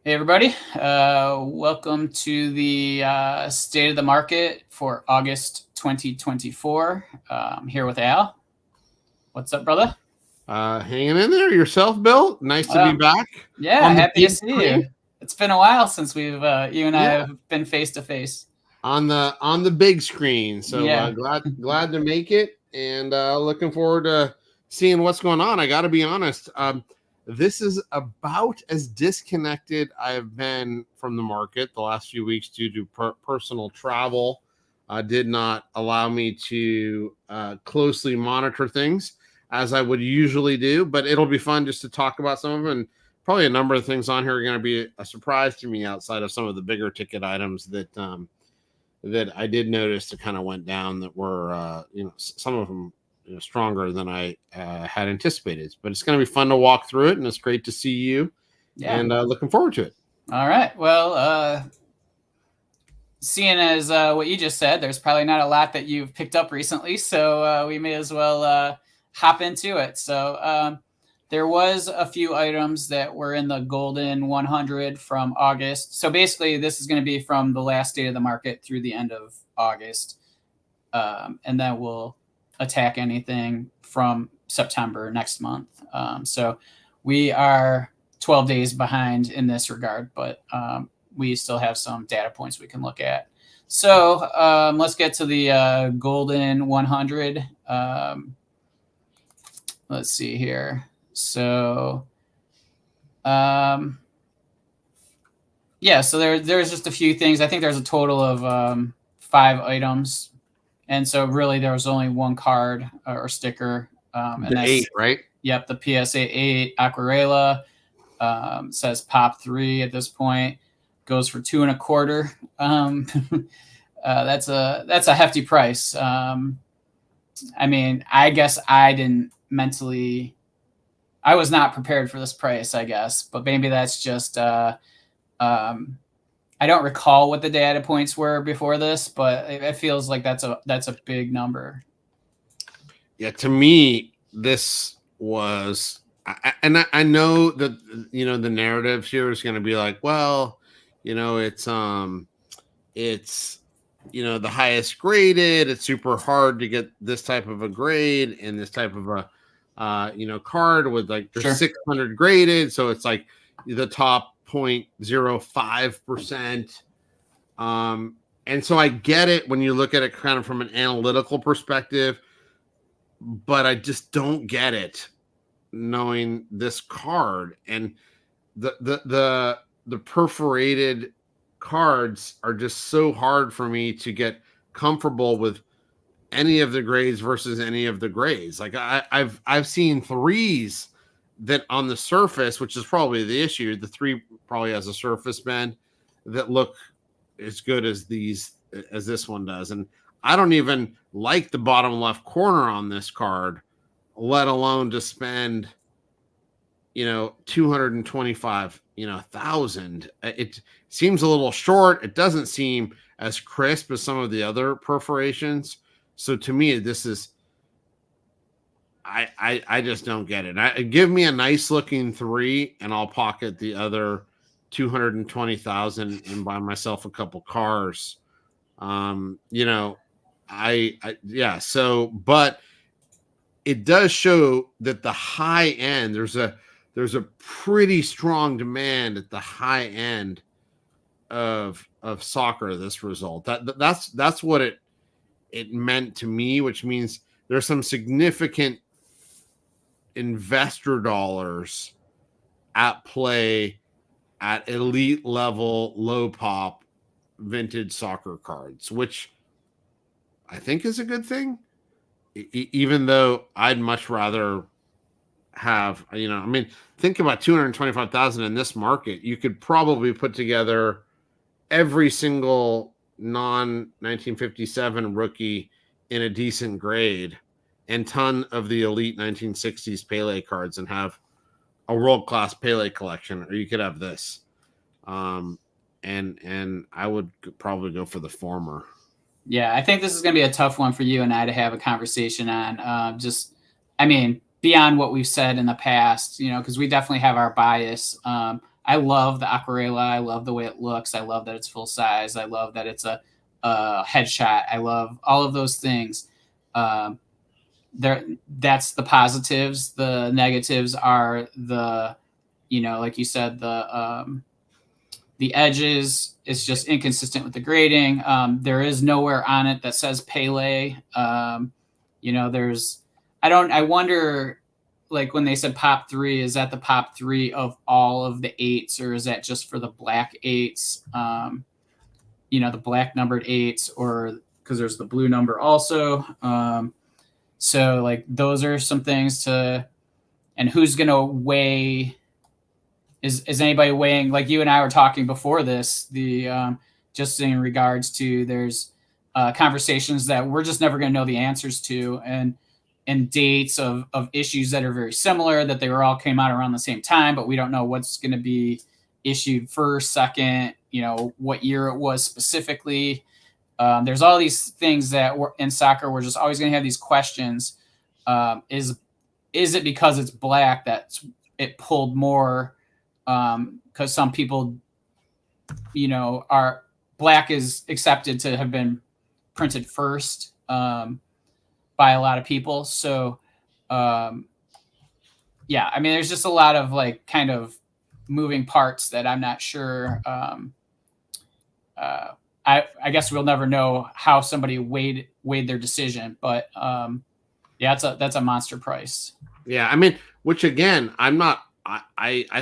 Hey everybody, welcome to the State of the Market for August 2024. I'm here with Al. What's up, brother? Hanging in there yourself, Bill. Nice to be Uh, back yeah, on the happy to big see you. screen. It's been a while since we've you and I Yeah, have been face to face. on the big screen. So Yeah, glad to make it, and looking forward to seeing what's going on. I got to be honest. This is about as disconnected I have been from the market the last few weeks due to personal travel. Did not allow me to closely monitor things as I would usually do, but it'll be fun just to talk about some of them. And probably a number of things on here are going to be a surprise to me outside of some of the bigger ticket items that I did notice that kind of went down that were, some of them stronger than I had anticipated. But it's going to be fun to walk through it, and it's great to see you. yeah. And looking forward to it. All right. Well, seeing as what you just said, there's probably not a lot that you've picked up recently, so we may as well hop into it. So there was a few items that were in the Goldin 100 from August. So basically, this is going to be from the last State of the Market through the end of August, and then we'll attack anything from September next month. So we are 12 days behind in this regard, but we still have some data points we can look at. So let's get to the Goldin 100. Let's see here. So, yeah, so there's just a few things. I think there's a total of 5 items. And so really there was only one card or sticker. And The that's 8, right? Yep, the PSA 8 Aquarela. Says pop 3 at this point. Goes for 2.25. That's a hefty price. I mean, I guess I was not prepared for this price, I guess, but maybe that's just I don't recall what the data points were before this, but it feels like that's a big number. Yeah, to me, this was, I know that the narrative here is going to be like, well, it's the highest graded. It's super hard to get this type of a grade and this type of a card with like there's Sure. 600 graded, so it's like the top 0.05%. And so I get it when you look at it kind of from an analytical perspective, but I just don't get it knowing this card. And the perforated cards are just so hard for me to get comfortable with any of the grades versus any of the grades. Like I've seen 3s that on the surface, which is probably the issue, the 3 probably has a surface bend that look as good as this one does. And I don't even like the bottom left corner on this card, let alone to spend 225,000. It seems a little short. It doesn't seem as crisp as some of the other perforations. So to me, this is I just don't get it. Give me a nice looking 3 and I'll pocket the other 220,000 and buy myself a couple cars. But it does show that the high end, there's a pretty strong demand at the high end of soccer. This result, that's what it meant to me, which means there's some significant investor dollars at play at elite level, low pop vintage soccer cards, which I think is a good thing. Even though I'd much rather have, think about 225,000 in this market. You could probably put together every single non 1957 rookie in a decent grade and ton of the elite 1960s Pele cards and have a world-class Pele collection, or you could have this. And I would probably go for the former. Yeah, I think this is going to be a tough one for you and I to have a conversation on. Beyond what we've said in the past, because we definitely have our bias. I love the Aquarela. I love the way it looks. I love that it's full size. I love that it's a headshot. I love all of those things. Um, that's the positives. The negatives are like you said, the edges is just inconsistent with the grading. There is nowhere on it that says Pele. I wonder, like when they said Pop 3, is that the Pop 3 of all of the 8s, or is that just for the black 8s? The black numbered 8s, or because there's the blue number also. So like those are some things and who's going to weigh. Is anybody weighing, like you and I were talking before this, just in regards to there's conversations that we're just never going to know the answers to, and dates of issues that are very similar, that they all came out around the same time, but we don't know what's going to be issued first, second, what year it was specifically. There's all these things that in soccer, we're just always going to have these questions. Is it because it's black that it pulled more? Because some people, are black is accepted to have been printed first by a lot of people. So, yeah, I mean, there's just a lot of like kind of moving parts that I'm not sure. I guess we'll never know how somebody weighed their decision, but yeah, that's a monster price. Yeah, I mean, which again, I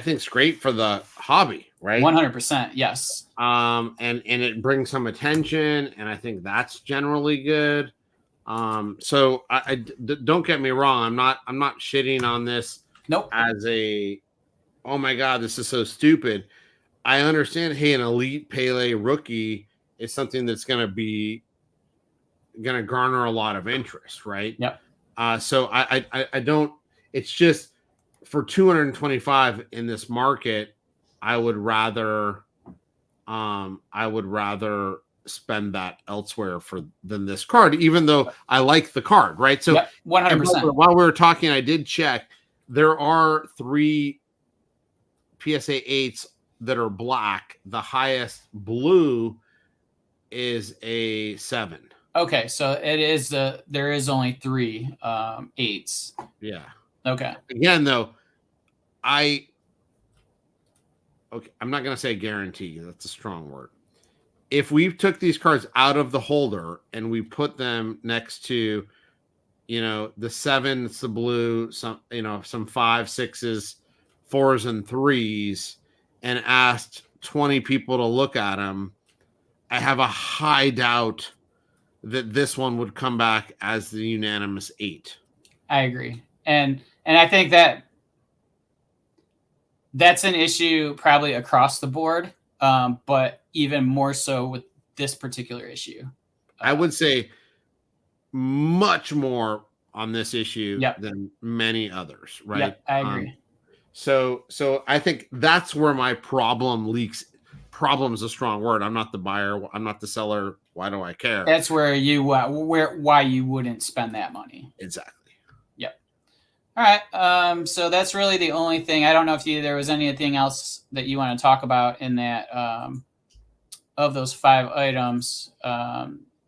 think it's great for the hobby, right? 100%, yes. And it brings some attention, and I think that's generally good. So don't get me wrong, I'm not shitting on this. Nope. As oh my god, this is so stupid. I understand. Hey, an elite Pele rookie is something that's going to garner a lot of interest, right? Yep. So I don't. It's just for 225 in this market, I would rather spend that elsewhere than this card, even though I like the card, right? So 100%. While we were talking, I did check. There are 3 PSA 8s that are black. The highest blue is a 7. Okay, so it is there is only 3 8s. Yeah. Okay. Again, though, I'm not going to say guarantee. That's a strong word. If we took these cards out of the holder and we put them next to, the 7, it's the blue, some 5, 6s, 4s, and 3s, and asked 20 people to look at them, I have a high doubt that this one would come back as the unanimous 8. I agree. And I think that's an issue probably across the board, but even more so with this particular issue. I would say much more on this issue than many others, right? Yep, I agree. So I think that's where my problem leaks. Problem is a strong word. I'm not the buyer. I'm not the seller. Why do I care? That's where why you wouldn't spend that money. Exactly. Yep. All right. So that's really the only thing. I don't know if there was anything else that you want to talk about in that of those 5 items.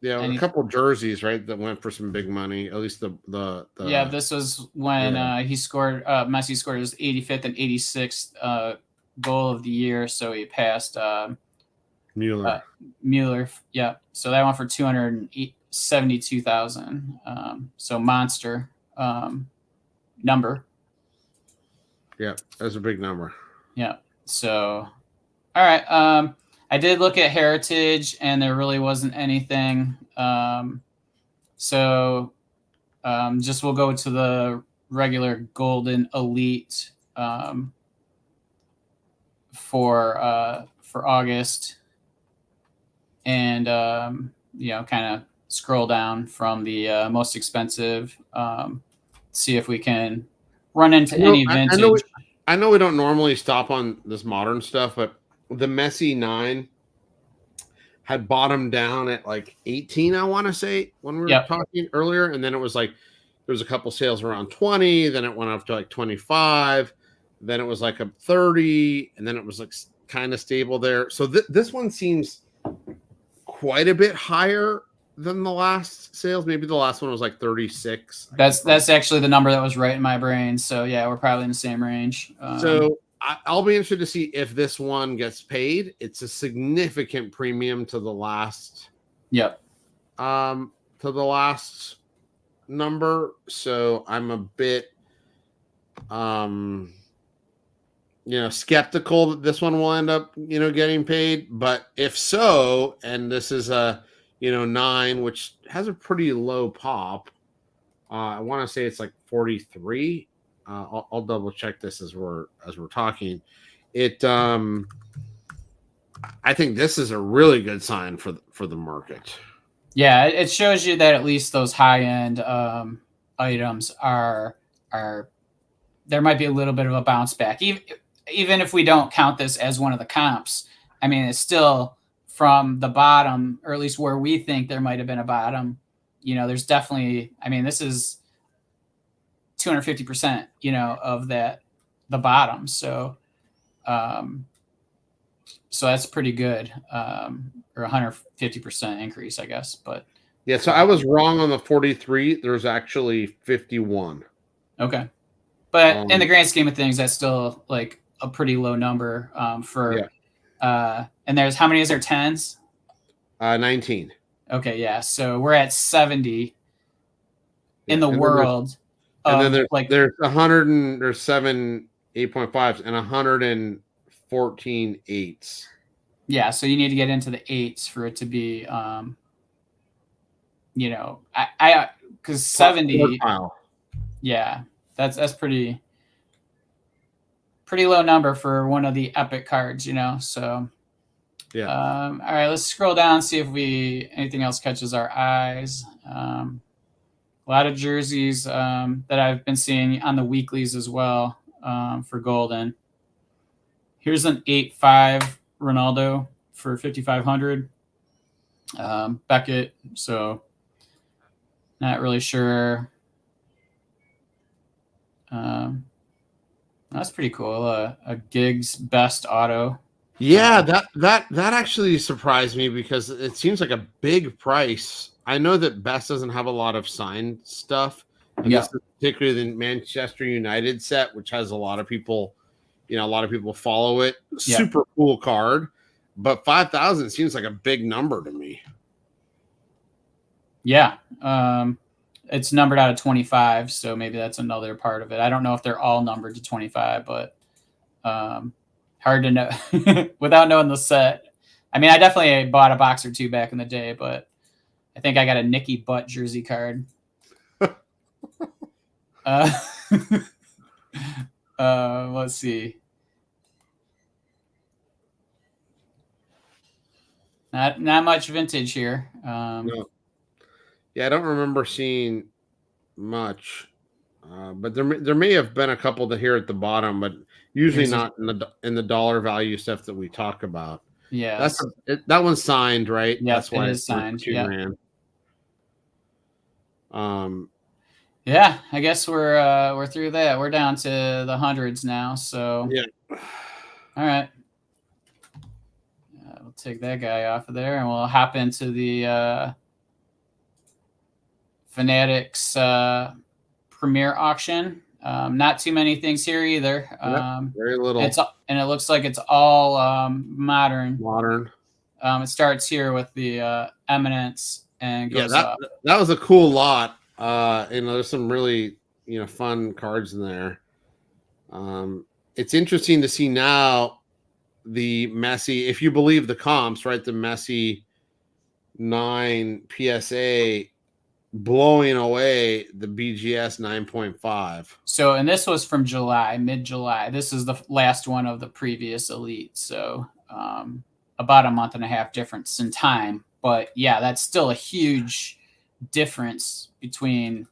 Yeah, a couple of jerseys, right, that went for some big money. At least the yeah. This was when he scored. Messi scored his 85th and 86th goal of the year, so he passed Mueller. Mueller, yeah. So that went for 272,000. So monster number. Yeah, that's a big number. Yeah. So, all right. I did look at Heritage, and there really wasn't anything. So, just we'll go to the regular Goldin Elite for August, and kind of scroll down from the most expensive. See if we can run into any vintage. I know we don't normally stop on this modern stuff, but the Messi 9 had bottomed down at like 18, I want to say, when we were talking earlier. And then it was like, there was a couple sales around 20. Then it went up to like 25. then it was like a 30, and then it was like kind of stable there. So this one seems quite a bit higher than the last sales. Maybe the last one was like 36. That's actually the number that was right in my brain. So yeah, we're probably in the same range. So I'll be interested to see if this one gets paid. It's a significant premium to the last. Yep. To the last number. So I'm a bit skeptical that this one will end up, getting paid. But if so, and this is a, 9, which has a pretty low pop. I want to say it's like 43. I'll double check this as we're talking. I think this is a really good sign for the market. Yeah, it shows you that at least those high end items are there might be a little bit of a bounce back, even if we don't count this as one of the comps. I mean, it's still from the bottom, or at least where we think there might have been a bottom. There's definitely. I mean, this is 250%. Of the bottom. So, so that's pretty good, or 150% increase, I guess. But yeah, so I was wrong on the 43. There's actually 51. Okay. But in the grand scheme of things, that's still like a pretty low number for. Yeah. And there's how many is there? 10s? 19. Okay, yeah. So we're at 70 in the world. And then there's 100 and there's 7 8.5s and 114 8s. Yeah, so you need to get into the 8s for it to be, I because 70. Yeah. That's pretty low number for one of the epic cards, So yeah. All right, let's scroll down, see if anything else catches our eyes. A lot of jerseys that I've been seeing on the weeklies as well for Goldin. Here's an 8.5 Ronaldo for 5,500. Beckett, so not really sure. That's pretty cool. A Giggs best auto. Yeah, that actually surprised me because it seems like a big price. I know that Best doesn't have a lot of signed stuff, and this is particularly the Manchester United set, which has a lot of people, follow it. Super cool card, but 5,000 seems like a big number to me. Yeah. It's numbered out of 25, so maybe that's another part of it. I don't know if they're all numbered to 25, but hard to know without knowing the set. I mean, I definitely bought a box or two back in the day, but I think I got a Nicky Butt jersey card. Let's see. Not much vintage here. No. Yeah, I don't remember seeing much, but there may have been a couple that here at the bottom, but usually not in the dollar value stuff that we talk about. Yeah, that one's signed, right? Yeah, that's why it is signed. Yeah. Yeah, I guess we're through that. We're down to the hundreds now. So yeah. All right. We'll take that guy off of there, and we'll hop into the Fanatics premiere auction. Not too many things here either. Very little. And it looks like it's all modern. Modern. It starts here with the Eminence and goes up. That was a cool lot. There's some really fun cards in there. It's interesting to see now the Messi, if you believe the comps, right? The Messi 9 PSA blowing away the BGS 9.5. So, and this was from mid-July. This is the last one of the previous Elite. So, about a month and a half difference in time. But yeah, that's still a huge difference between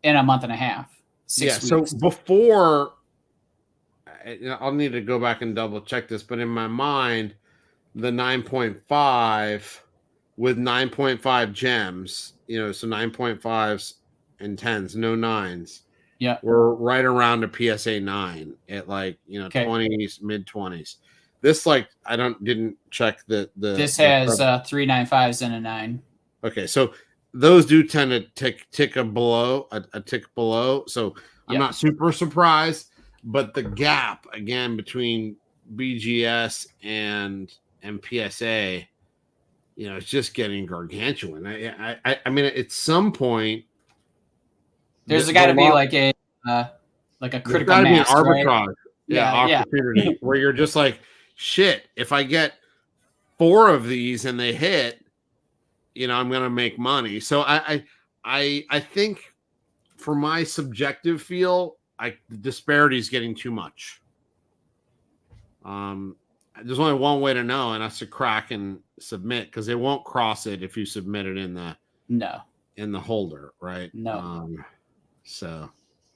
in a month and a half. 6 weeks. So before, I'll need to go back and double check this, but in my mind, the 9.5 with 9.5 gems, so 9.5s and 10s, no 9s. Yeah. were right around a PSA 9 at like, Okay. 20s, mid-20s. This, like, didn't check This has 395s and a 9. Okay, so those do tend to tick a tick below. So I'm Yeah. not super surprised, but the gap again between BGS and PSA, it's just getting gargantuan. I mean, at some point, There's got to be like a there's critical got to be an mass, right? arbitrage, Yeah. opportunity where you're just like, shit. If I get 4 of these and they hit, I'm going to make money. So I think for my subjective feel, the disparity is getting too much. There's only one way to know, and that's to crack and submit, because they won't cross it if you submit it in the holder, right? No. So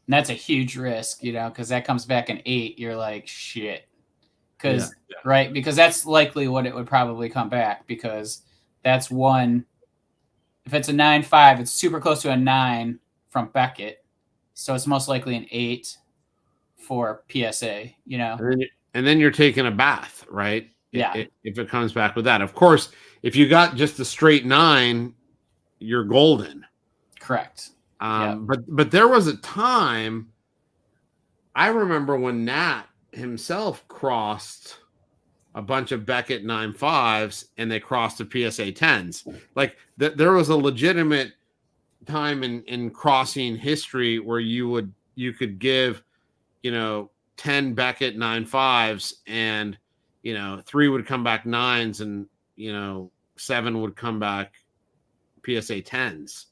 and that's a huge risk, because that comes back an 8. You're like, shit. Right? Because that's likely what it would probably come back, because that's one. If it's a 9.5, it's super close to a 9 from Beckett. So it's most likely an 8 for PSA, And then you're taking a bath, right? Yeah. If it comes back with that. Of course, if you got just a straight 9, you're golden. Correct. But there was a time, I remember when Nat himself crossed a bunch of Beckett 9.5s and they crossed the PSA 10s. Like there was a legitimate time in crossing history where you could give, 10 Beckett 9.5s and, 3 would come back 9s and, 7 would come back PSA 10s.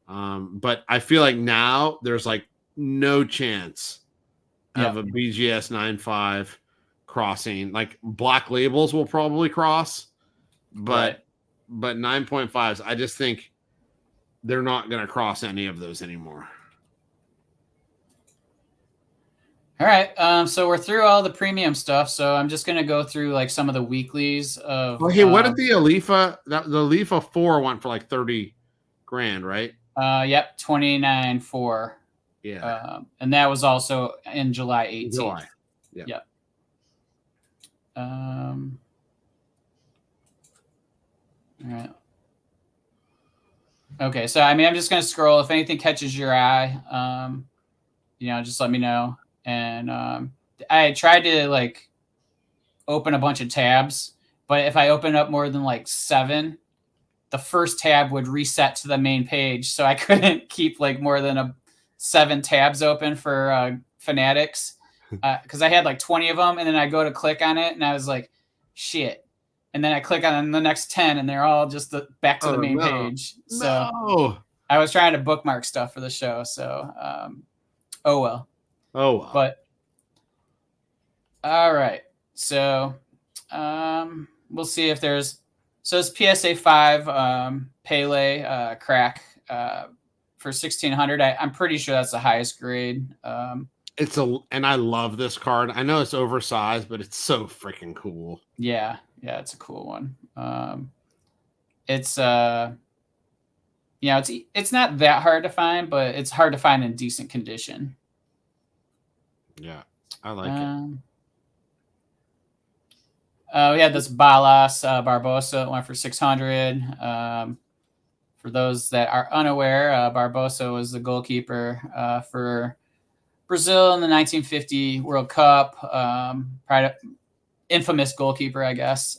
But I feel like now there's like no chance of a BGS 9.5 crossing. Like Black Labels will probably cross, but 9.5s, I just think they're not going to cross any of those anymore. All right. So we're through all the premium stuff. So I'm just going to go through like some of the weeklies of. Well, hey, what did the Alifa? The Alifa 4 went for like 30 grand, right? Yep, 29.4. Yeah. And that was also in July 18th. July. Yeah. Yep. All right. Okay, so I mean, I'm just going to scroll. If anything catches your eye, just let me know. And I tried to like open a bunch of tabs, but if I open up more than like 7, the first tab would reset to the main page, so I couldn't keep like more than 7 tabs open for Fanatics, because I had like 20 of them, and then I go to click on it, and I was like, shit. And then I click on the next 10, and they're all just back to the main page. So I was trying to bookmark stuff for the show. So, oh well. But all right. So we'll see if there's. So it's PSA 5 Pele crack for 1,600. I'm pretty sure that's the highest grade. And I love this card. I know it's oversized, but it's so freaking cool. Yeah, it's a cool one. It's it's not that hard to find, but it's hard to find in decent condition. Yeah, I like it. We had this Balas Barbosa. It went for 600. For those that are unaware, Barbosa was the goalkeeper for Brazil in the 1950 World Cup. Infamous goalkeeper, I guess.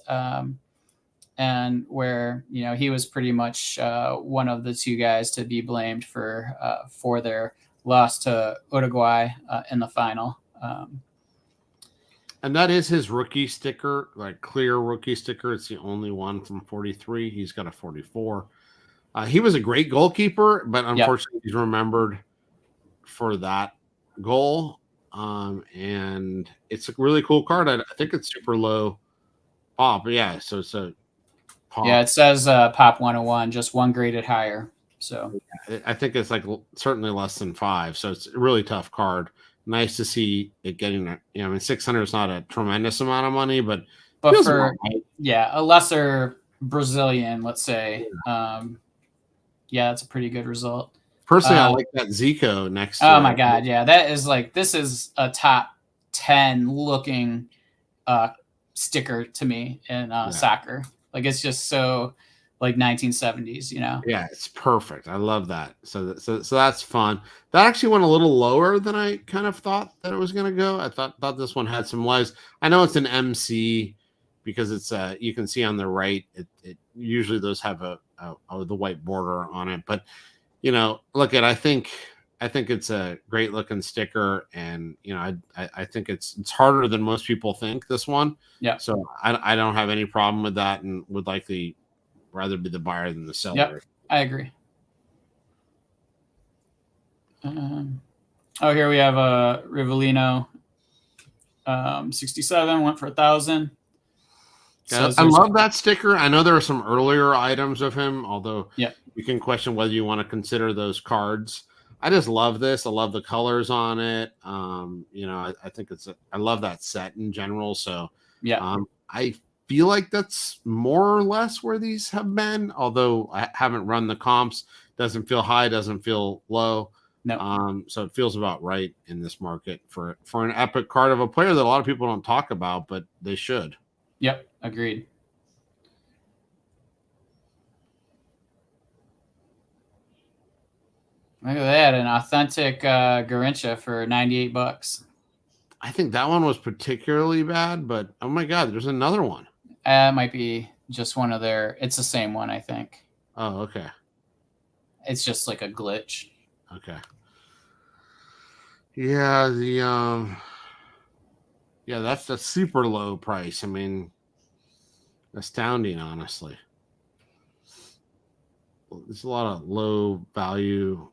And where he was pretty much one of the 2 guys to be blamed for their loss to Uruguay in the final. And that is his rookie sticker, like clear rookie sticker. It's the only one from 43. He's got a 44. He was a great goalkeeper, but unfortunately he's remembered for that goal. And it's a really cool card. I think it's super low pop. Yeah, so it's a pop. Yeah, it says pop 101, just 1 graded higher. So I think it's like certainly less than 5. So it's a really tough card. Nice to see it getting. 600 is not a tremendous amount of money, but for a lesser Brazilian, let's say, that's a pretty good result. Personally, I like that Zico next to Oh it. my God. Yeah. That is like, this is a top 10 looking sticker to me in soccer. Like, it's just so like 1970s, you know? Yeah, it's perfect. I love that. So that's fun. That actually went a little lower than I kind of thought that it was going to go. I thought this one had some lives. I know it's an MC because it's you can see on the right. It usually those have the white border on it, but you know, look at I think it's a great looking sticker, and you know, I think it's harder than most people think, this one. Yeah. So I don't have any problem with that, and would likely rather be the buyer than the seller. Yep, I agree. Here we have a Rivellino 67, went for 1,000. Yeah, I love that sticker. I know there are some earlier items of him, although you can question whether you want to consider those cards. I just love this. I love the colors on it. You know, I think I love that set in general. So I feel like that's more or less where these have been, although I haven't run the comps. Doesn't feel high, doesn't feel low. No. So it feels about right in this market for an epic card of a player that a lot of people don't talk about, but they should. Yep, agreed. Look at that, an authentic Garrincha for $98. I think that one was particularly bad, but oh my God, there's another one. It might be just one of their. It's the same one, I think. Oh, okay. It's just like a glitch. Okay. Yeah, that's a super low price. I mean, astounding, honestly. There's a lot of low value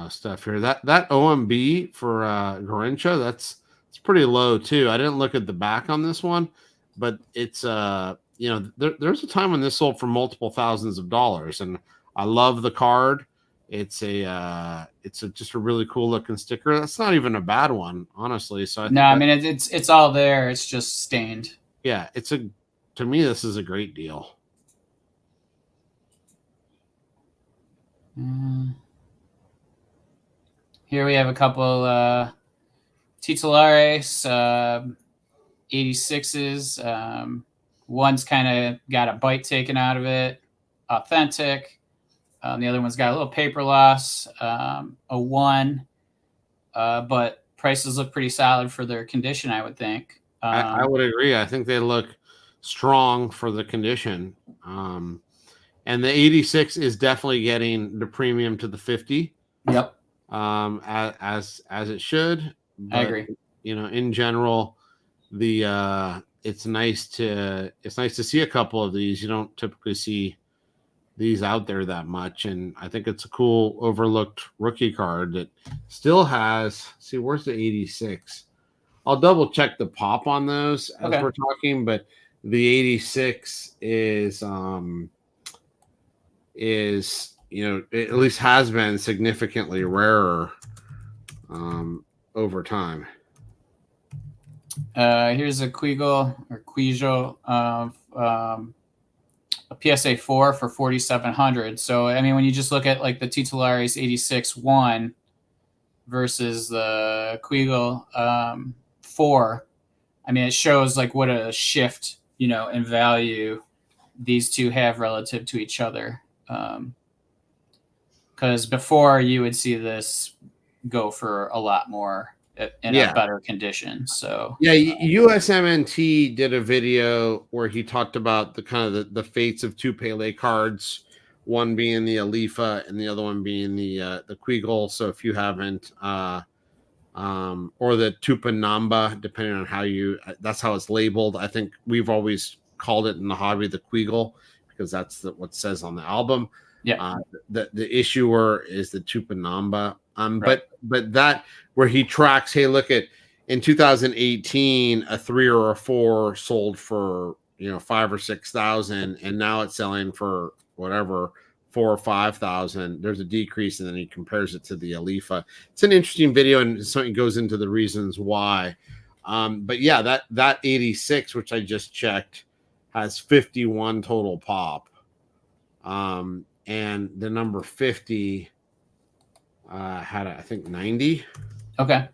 stuff here. That OMB for Garrincha, it's pretty low too. I didn't look at the back on this one, but it's you know, there's a time when this sold for multiple thousands of dollars, and I love the card. It's just a really cool looking sticker. That's not even a bad one, honestly. So I mean it's all there. It's just stained. Yeah, to me this is a great deal. Here we have a couple titulares 86s. One's kind of got a bite taken out of it, authentic. The other one's got a little paper loss, a 1. But prices look pretty solid for their condition, I would think. I would agree. I think they look strong for the condition. And the 86 is definitely getting the premium to the 50. Yep. As it should. But, I agree. You know, in general, it's nice to see a couple of these. You don't typically see these out there that much, and I think it's a cool overlooked rookie card that still has. See, where's the 86? I'll double check the pop on those as we're talking, but the 86 is you know, it at least has been significantly rarer over time. Here's a Quijo of a PSA 4 for 4,700. So I mean, when you just look at like the Titulares 86-1 versus the Quijo 4, I mean, it shows like what a shift, you know, in value these two have relative to each other. Because before you would see this go for a lot more in a better condition. So USMNT did a video where he talked about the kind of the fates of two Pele cards, one being the Alifa and the other one being the Quijo. So if you haven't, or the Tupanamba, depending on how that's how it's labeled. I think we've always called it in the hobby the Quijo because that's what it says on the album. Yeah. The issuer is the Tupanamba. But that where he tracks, hey, look at in 2018, a 3 or a 4 sold for, you know, 5,000 or 6,000, and now it's selling for whatever 4,000 or 5,000. There's a decrease, and then he compares it to the Alifa. It's an interesting video, and something goes into the reasons why. But yeah, that 86, which I just checked, has 51 total pop. And the number 50, had I think 90. Okay.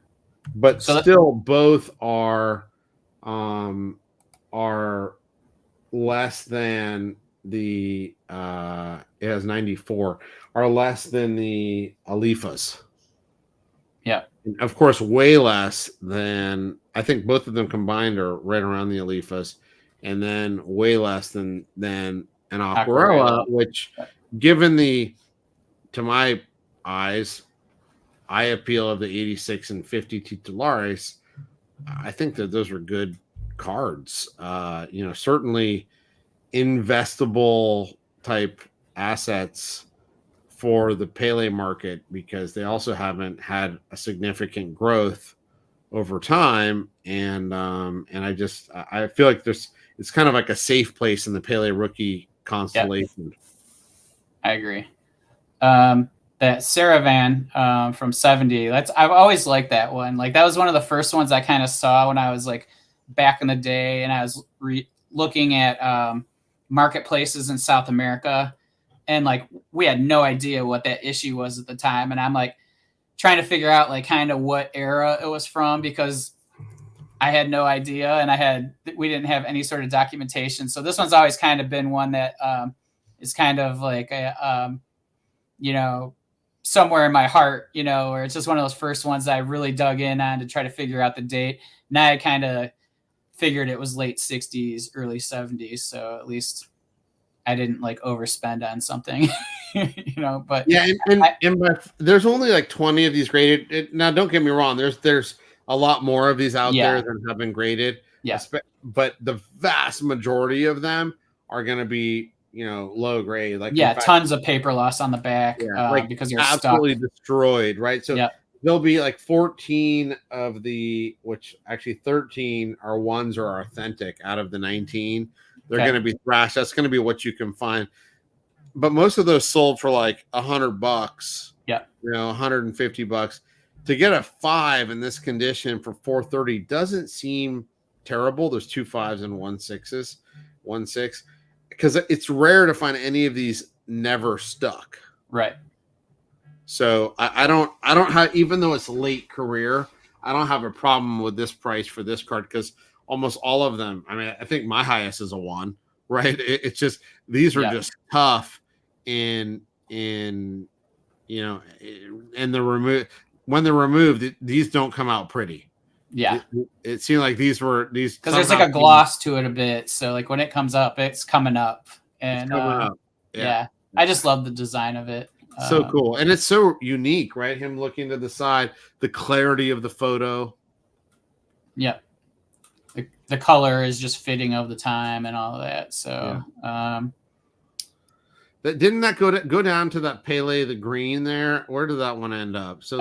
But So still both are less than the it has 94, are less than the Alifas. yeah. And of course, way less than, I think both of them combined are right around the Alifas, and then way less than an Aquarella, Aquarella. which, given the, to my eyes, eye appeal of the 86 and 50 titulares, I think that those were good cards. Certainly investable type assets for the Pele market, because they also haven't had a significant growth over time. And I feel like it's kind of like a safe place in the Pele rookie constellation. I agree. That Saravan from 70. I've always liked that one. Like that was one of the first ones I kind of saw when I was like back in the day, and I was looking at marketplaces in South America, and like we had no idea what that issue was at the time, and I'm like trying to figure out like kind of what era it was from, because I had no idea, and we didn't have any sort of documentation. So this one's always kind of been one that is kind of like a somewhere in my heart, where it's just one of those first ones that I really dug in on to try to figure out the date. Now I kind of figured it was late 60s, early 70s. So at least I didn't like overspend on something, but yeah. There's only like 20 of these graded. Now, don't get me wrong. There's a lot more of these out there than have been graded. Yeah. But the vast majority of them are going to be, low grade. Like, tons of paper loss on the back, because you're absolutely stuck. destroyed, right? So there'll be like 14 of the, which actually 13 are ones are authentic out of the 19. They're going to be thrashed. That's going to be what you can find. But most of those sold for like $100. Yeah. $150. To get a 5 in this condition for $430 doesn't seem terrible. There's 2 5s and 1 6s, 1 6, because it's rare to find any of these never stuck. Right. So I don't have, even though it's late career, I don't have a problem with this price for this card, because almost all of them, I mean, I think my highest is a 1, right? It's just, these are just tough and the when they're removed, these don't come out pretty. Yeah. It seemed like these because there's like a gloss to it a bit. So like when it comes up, it's coming up. And coming up. Yeah. I just love the design of it. So cool. And it's so unique, right? Him looking to the side, the clarity of the photo. Yeah. The color is just fitting of the time and all of that. So didn't that go down to that Pele, the green there? Where did that one end up? So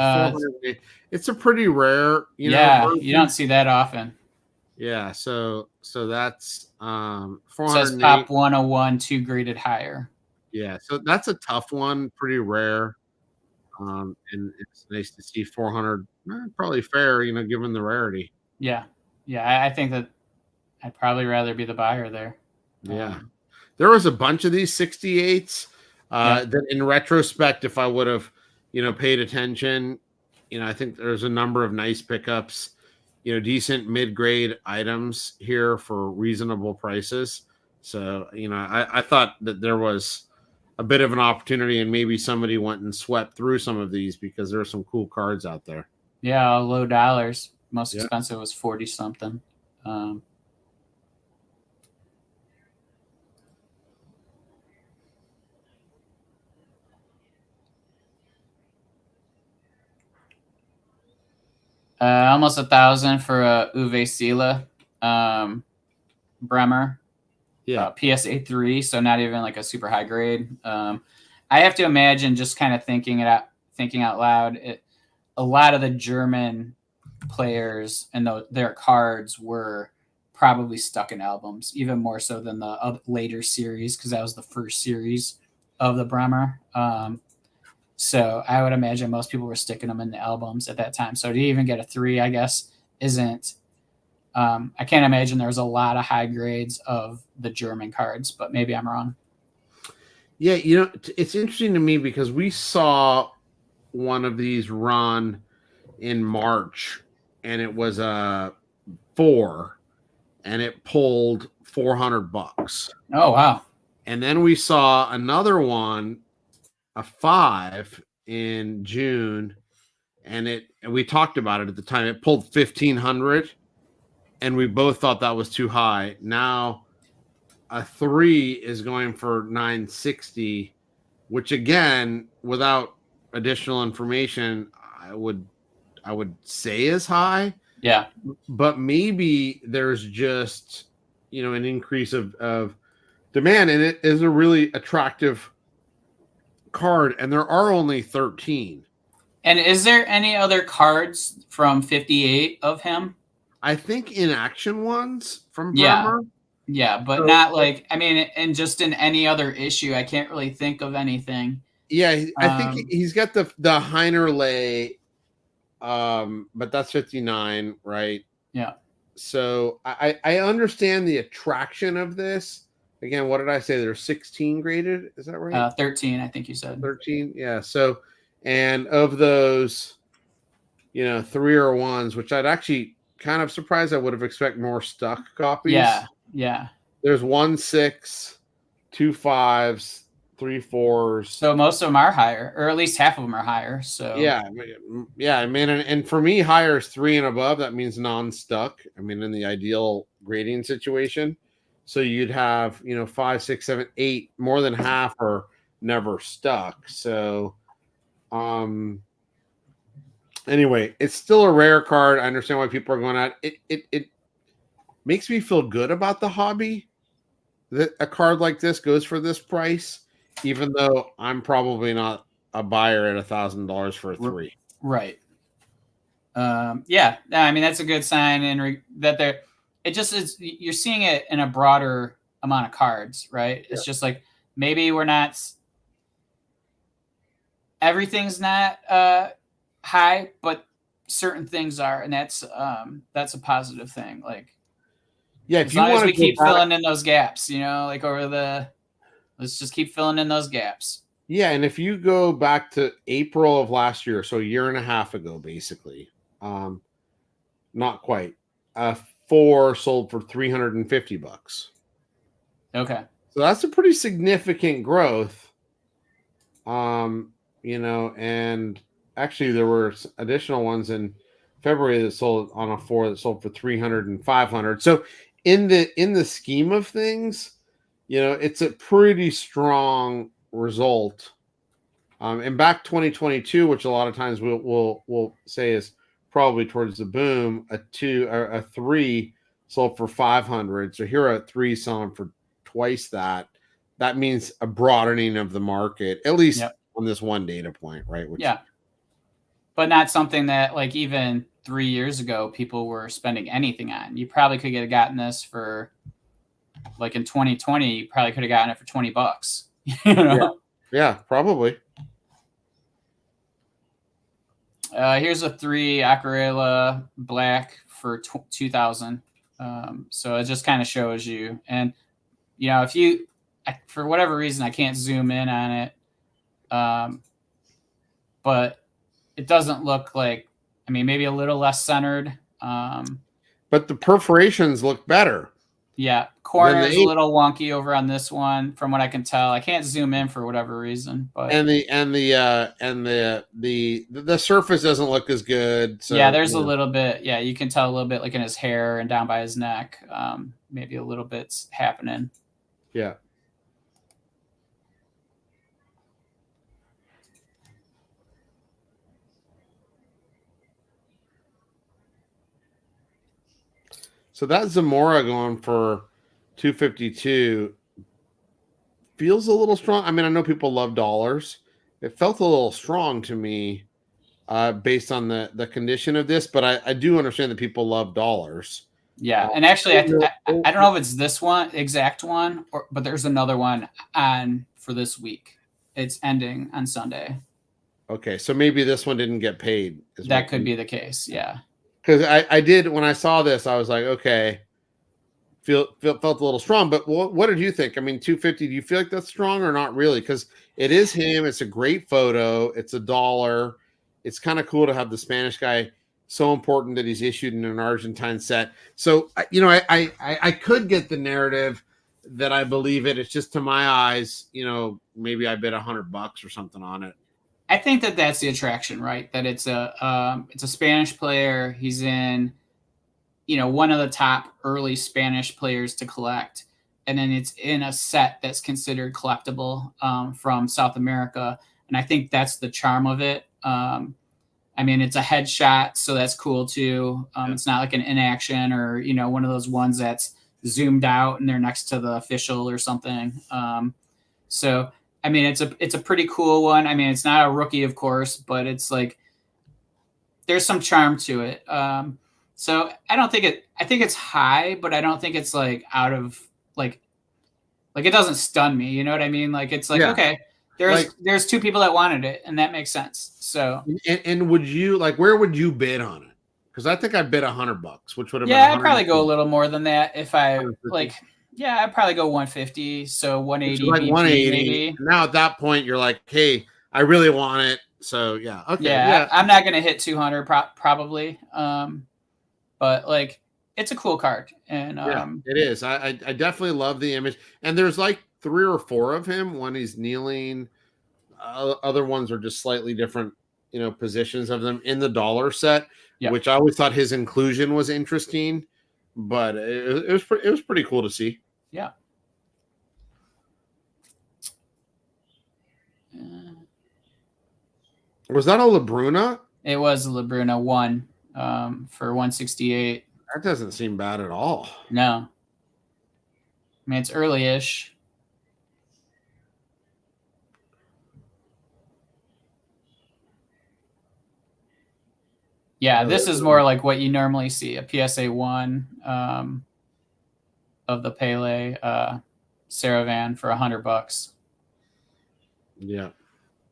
it's a pretty rare, you don't see that often. Yeah, so that's 408. Says top 101, 2 graded higher. Yeah, so that's a tough one, pretty rare. And it's nice to see 400, probably fair, given the rarity. Yeah. I think that I'd probably rather be the buyer there. Yeah. There was a bunch of these 68s that in retrospect, if I would have, paid attention, I think there's a number of nice pickups, decent mid-grade items here for reasonable prices. So, I thought that there was a bit of an opportunity, and maybe somebody went and swept through some of these, because there are some cool cards out there. Yeah, low dollars. Most expensive was 40 something. Almost 1,000 for a Uwe Seele Bremer. Yeah. PSA 3, so not even like a super high grade. I have to imagine, just kind of thinking out loud, a lot of the German players and their cards were probably stuck in albums, even more so than the later series, because that was the first series of the Bremer. So I would imagine most people were sticking them in the albums at that time. So to even get a 3, I guess, isn't. I can't imagine there was a lot of high grades of the German cards, but maybe I'm wrong. Yeah, it's interesting to me, because we saw one of these run in March, and it was a 4, and it pulled $400. Oh wow. And then we saw another one, a 5 in June, and we talked about it at the time. It pulled 1,500, and we both thought that was too high. Now a 3 is going for 960, which again, without additional information, I would say is high. Yeah. But maybe there's just an increase of demand, and it is a really attractive card, and there are only 13. And is there any other cards from 58 of him? I think in action ones from Yeah. Bremer. Yeah, but not like, I mean, and just in any other issue, I can't really think of anything. Yeah, I think he's got the Heinerlay, but that's 59, right? Yeah. So I understand the attraction of this. Again, what did I say? There's 16 graded. Is that right? 13, I think you said. 13. Yeah. So, and of those, 3 or 1s, which I'd actually kind of surprised. I would have expected more stuck copies. Yeah. Yeah. There's 1 6, 2 5s, 3 4s. So most of them are higher, or at least half of them are higher. So yeah. I mean, and for me, higher is 3 and above. That means non-stuck. I mean, in the ideal grading situation. So you'd have, 5, 6, 7, 8, more than half are never stuck. So, anyway, it's still a rare card. I understand why people are going at it. It makes me feel good about the hobby that a card like this goes for this price, even though I'm probably not a buyer at $1,000 for a 3. Right. Yeah. I mean, that's a good sign, and that they're. It just is. You're seeing it in a broader amount of cards, right? It's just like maybe we're not. Everything's not high, but certain things are, and that's a positive thing. Like, yeah, if as long as we keep filling in those gaps, like let's just keep filling in those gaps. Yeah, and if you go back to April of last year, so a year and a half ago, basically, not quite. 4 sold for $350. Okay. So that's a pretty significant growth. And actually there were additional ones in February that sold on a 4 that sold for 300 and 500. So in the scheme of things, it's a pretty strong result. And back 2022, which a lot of times we'll say is probably towards the boom, a 2 or a 3 sold for 500. So here a 3 selling for twice that. That means a broadening of the market, at least on this one data point, right? But not something that, like, even 3 years ago people were spending anything on. You probably could have gotten this for, like, in 2020, you probably could have gotten it for $20. Yeah, probably. Here's a 3 Aquarela Black for 2,000. So it just kind of shows you. And, if you, for whatever reason, I can't zoom in on it. But it doesn't look like, maybe a little less centered. But the perforations look better. Yeah, corner is a little wonky over on this one, from what I can tell. I can't zoom in for whatever reason, but the surface doesn't look as good. So, yeah, there's a little bit. Yeah, you can tell a little bit, like in his hair and down by his neck. Maybe a little bit's happening. Yeah. So that Zamora going for 252 feels a little strong. I mean, I know people love dollars. It felt a little strong to me based on the condition of this, but I do understand that people love dollars. Yeah, and actually, I don't know if it's this one, exact one, but there's another one on for this week. It's ending on Sunday. Okay, so maybe this one didn't get paid. That could be the case, yeah. Because I did, when I saw this, I was like, okay, felt a little strong. But what did you think? I mean, 250, do you feel like that's strong or not really? Because it is him. It's a great photo. It's $1. it's kind of cool to have the Spanish guy. So important that he's issued in an Argentine set. So I could get the narrative that I believe it. It's just to my eyes, maybe I bet $100 or something on it. I think that that's the attraction, right? That it's a Spanish player. He's in, one of the top early Spanish players to collect, and then it's in a set that's considered collectible from South America, and I think that's the charm of it. I mean, it's a headshot, so that's cool too. It's not like an inaction or one of those ones that's zoomed out and they're next to the official or something. So I mean, it's a pretty cool one. I mean, it's not a rookie, of course, but it's like there's some charm to it. So I think it's high, but I don't think it's like out of like it doesn't stun me. You know what I mean? Like it's like, okay, there's two people that wanted it, and that makes sense. So and would you where would you bid on it? Because I think I bid $100, which would have been I'd probably go a little more than that if I 150. I'd probably go 150. So 180, like 180. Maybe. Now at that point, you're like, hey, I really want it. So yeah, okay, yeah. I'm not gonna hit 200 probably. But like it's a cool card, and it is. I definitely love the image, and there's like 3 or 4 of him when he's kneeling. Other ones are just slightly different, positions of them in the dollar set, which I always thought his inclusion was interesting, but it was pretty cool to see. Yeah. Was that a LaBruna? It was a LaBruna 1 for 168. That doesn't seem bad at all. No. I mean, it's early-ish. Yeah, this is more like what you normally see, a PSA 1 of the Pele Saravan for $100. Yeah.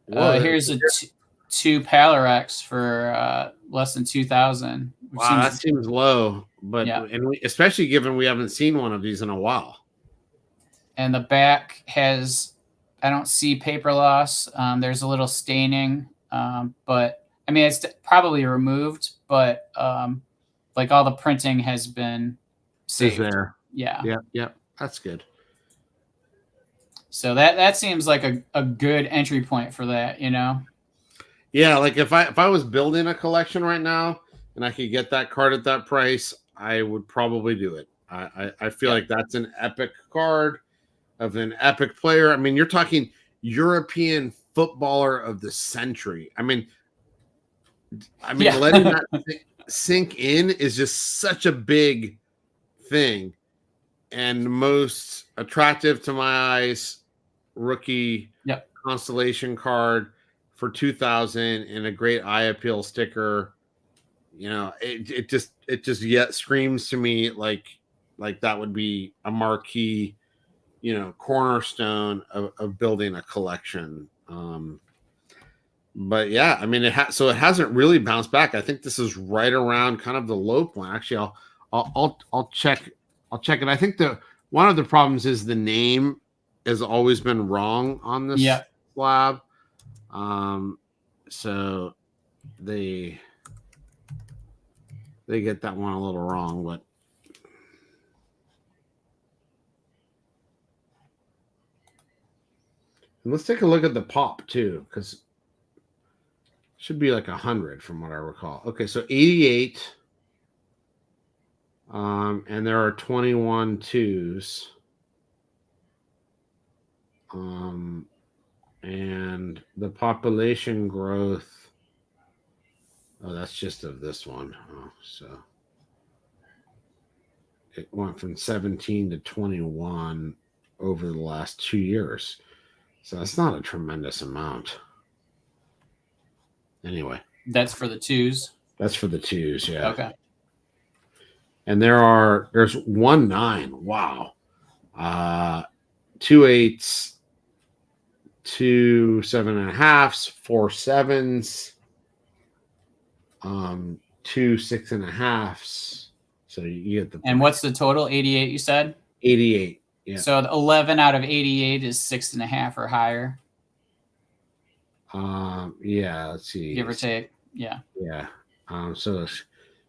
Here's a 2 Palarex for less than 2,000. Wow, that seems low, but especially given we haven't seen one of these in a while. And the back has, I don't see paper loss. There's a little staining, but I mean it's probably removed, but like all the printing has been saved. Is there? Yeah. Yep. That's good. So that seems like a good entry point for that, Yeah, like if I was building a collection right now and I could get that card at that price, I would probably do it. I feel like that's an epic card of an epic player. I mean, you're talking European footballer of the century. I mean, letting that sink in is just such a big thing, and most attractive to my eyes rookie constellation card for 2,000 and a great eye appeal sticker. It just yet screams to me like that would be a marquee, cornerstone of building a collection. But yeah, I mean, it hasn't really bounced back. I think this is right around kind of the low point. Actually, I'll check it. I think one of the problems is the name has always been wrong on this slab. So they get that one a little wrong, but let's take a look at the pop too, because should be like 100 from what I recall. Okay, so 88. And there are 21 twos. And the population growth. Oh, that's just of this one. Oh, so it went from 17 to 21 over the last 2 years. So that's not a tremendous amount. Anyway. That's for the twos? That's for the twos, yeah. Okay. And there's 1 9. Wow. 2 8s, 2 7.5s, 4 7s, 2 6.5s. So you get the point. And what's the total? 88, you said? 88. Yeah. So 11 out of 88 is 6.5 or higher. Yeah, let's see. Give or take. Yeah. Yeah. So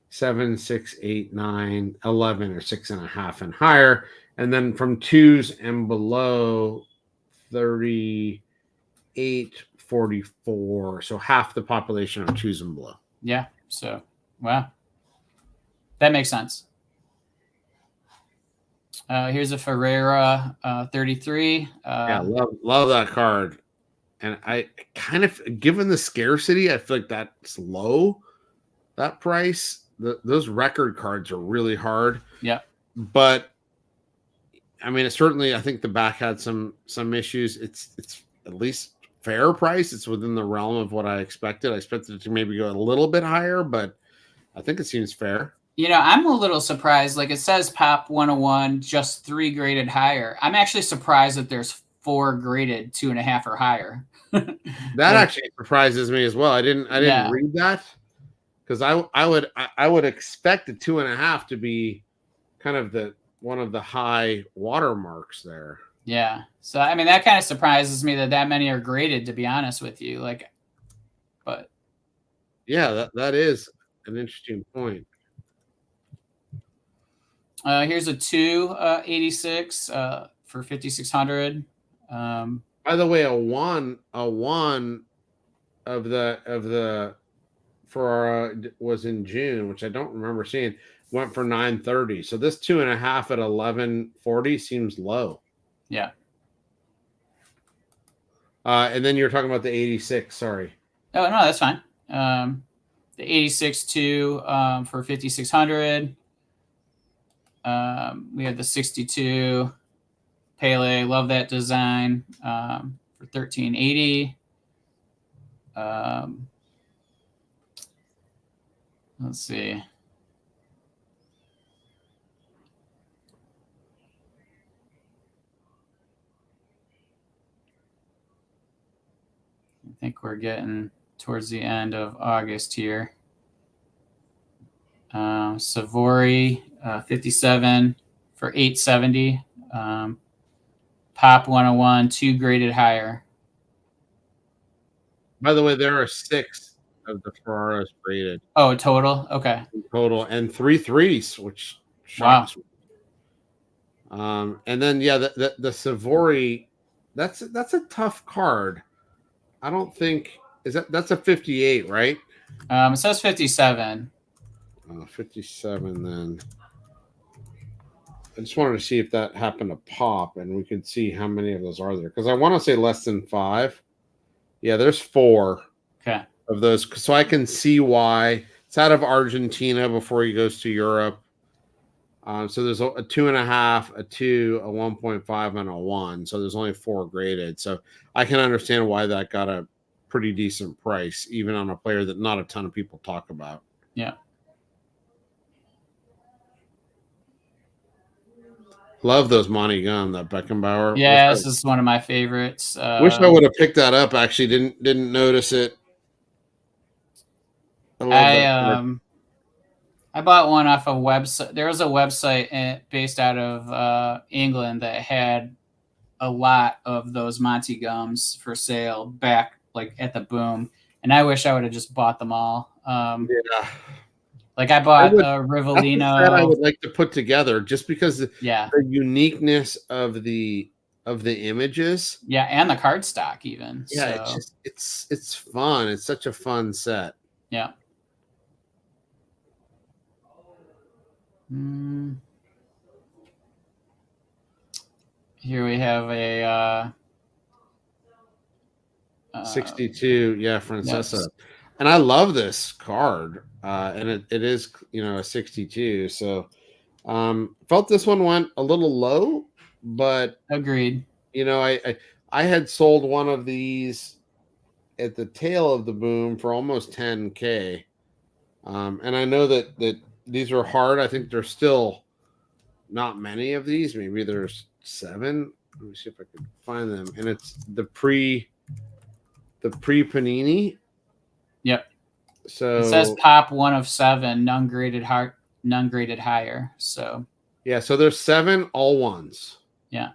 7, 6, 8, 9, 11, or 6.5 and higher. And then from 2s and below, 38, 44. So half the population are 2s and below. Yeah. So, wow. That makes sense. Here's a Ferreira 33. Yeah, love that card. And I kind of, given the scarcity, I feel like that's low, that price. Those record cards are really hard. Yeah. But I mean, it certainly, I think the back had some issues. It's at least fair price. It's within the realm of what I expected. I expected it to maybe go a little bit higher, but I think it seems fair. I'm a little surprised. Like, it says Pop 101, just 3 graded higher. I'm actually surprised that there's 4 graded 2.5 or higher. That actually surprises me as well. I didn't read that, because I would expect the 2.5 to be kind of one of the high watermarks there. Yeah. So I mean, that kind of surprises me that many are graded, to be honest with you. But yeah, that is an interesting point. Here's a 286 for 5,600. By the way, a one of the for was in June, which I don't remember seeing, went for 930. So this 2.5 at 1140 seems low. Yeah. And then you're talking about the 86. Sorry. Oh, no, that's fine. The 86 2 for 5,600. We have the 62 Pele. Love that design for 1,380. Let's see. I think we're getting towards the end of August here. Savory 57 for 870. Pop 101, 2 graded higher. By the way, there are 6 of the Ferraras graded. Oh, total? Okay. Total, and 3 3s, which shocks me. And then the Savory, that's a tough card. I don't think that's a 58, right? It says 57. 57 then. I just wanted to see if that happened to pop, and we could see how many of those are there, because I want to say less than 5. Yeah, there's 4 of those, so I can see why. It's out of Argentina before he goes to Europe. So there's a 2.5, a 2, a 1.5, and a 1. So there's only 4 graded. So I can understand why that got a pretty decent price, even on a player that not a ton of people talk about. Yeah. Love those Monty Gunn, that Beckenbauer. Yeah, this is one of my favorites. Wish I would have picked that up. Actually, didn't notice it. I love that. I bought one off a website. There was a website based out of England that had a lot of those Monty gums for sale back like at the boom, and I wish I would have just bought them all. Yeah. Like I bought Rivellino. That I would like to put together, just because the uniqueness of the images. Yeah, and the card stock even. Yeah, so. it's fun. It's such a fun set. Yeah. Here we have a 62. Yeah, Francesa. Yes. And I love this card. And it is, a 62. So felt this one went a little low, but agreed. I had sold one of these at the tail of the boom for almost 10K. And I know that these are hard. I think there's still not many of these. Maybe there's 7. Let me see if I can find them. And it's the pre Panini. Yep. So it says Pop 1 of 7, none graded higher. So yeah, so there's 7 all ones. Yeah.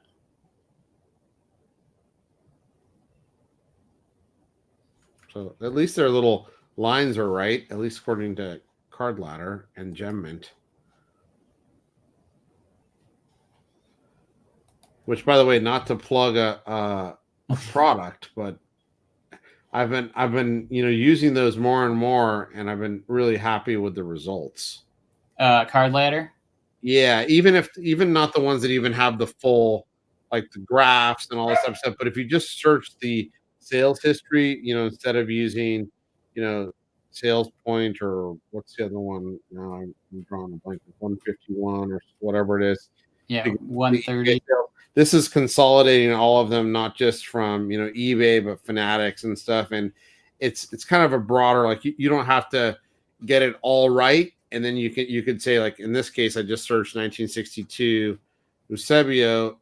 So at least they're a little lines are right, at least according to Card Ladder and Gem Mint. Which, by the way, not to plug a product, but I've been using those more and more, and I've been really happy with the results. Card Ladder. Yeah, even not the ones that even have the full, like the graphs and all this stuff, but if you just search the sales history, instead of using, sales point, or what's the other one? Now I'm drawing a blank, 151 or whatever it is. Yeah, 130. This is consolidating all of them, not just from eBay, but Fanatics and stuff. And it's kind of a broader, like you don't have to get it all right. And then you could say, like in this case, I just searched 1962 Eusebio,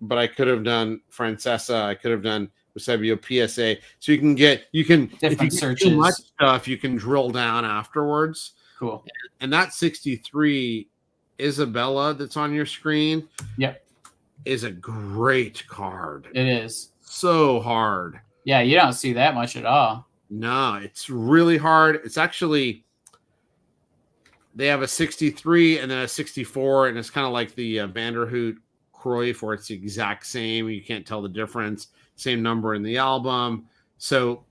but I could have done Francesa, I could have done Eusebio PSA. So you can Different if you get searches. too much stuff, you can drill down afterwards. Cool. And that 63 Isabella that's on your screen, yep, is a great card. It is. So hard. Yeah, you don't see that much at all. No, it's really hard. It's actually, they have a 63 and then a 64, and it's kind of like the Vanderhoot Cruyff, where it's the exact same. You can't tell the difference. Same number in the album. So,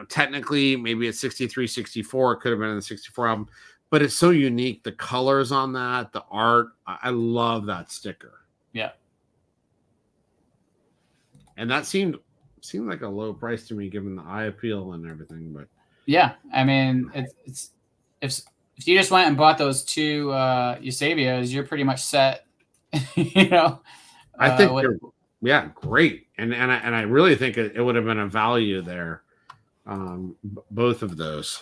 technically, maybe it's 63, 64. It could have been in the 64 album. But it's so unique. The colors on that, the art. I love that sticker. Yeah. And that seemed like a low price to me, given the eye appeal and everything. But yeah, I mean, it's if you just went and bought those two Eusebios, you're pretty much set. I think they're great, and I really think it would have been a value there, both of those.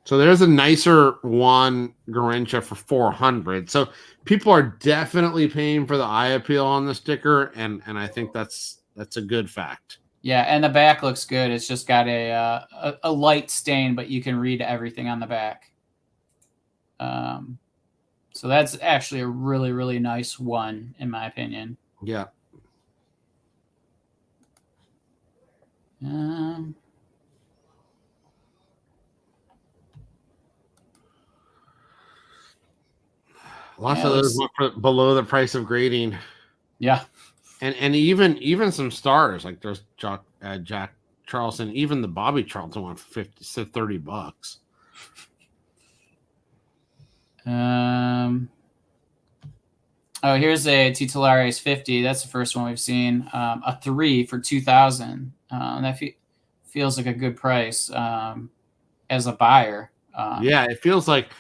So there's a nicer one Garincha for 400. So people are definitely paying for the eye appeal on the sticker, and I think that's a good fact. Yeah, and the back looks good. It's just got a light stain, but you can read everything on the back. So that's actually a really, really nice one, in my opinion. Yeah. Lots of those below the price of grading. Yeah. And even some stars, like there's Jack Charleston, even the Bobby Charlton one for $30. Oh, here's a Titulares 50. That's the first one we've seen. A 3 for 2,000. That feels like a good price as a buyer. Yeah, it feels like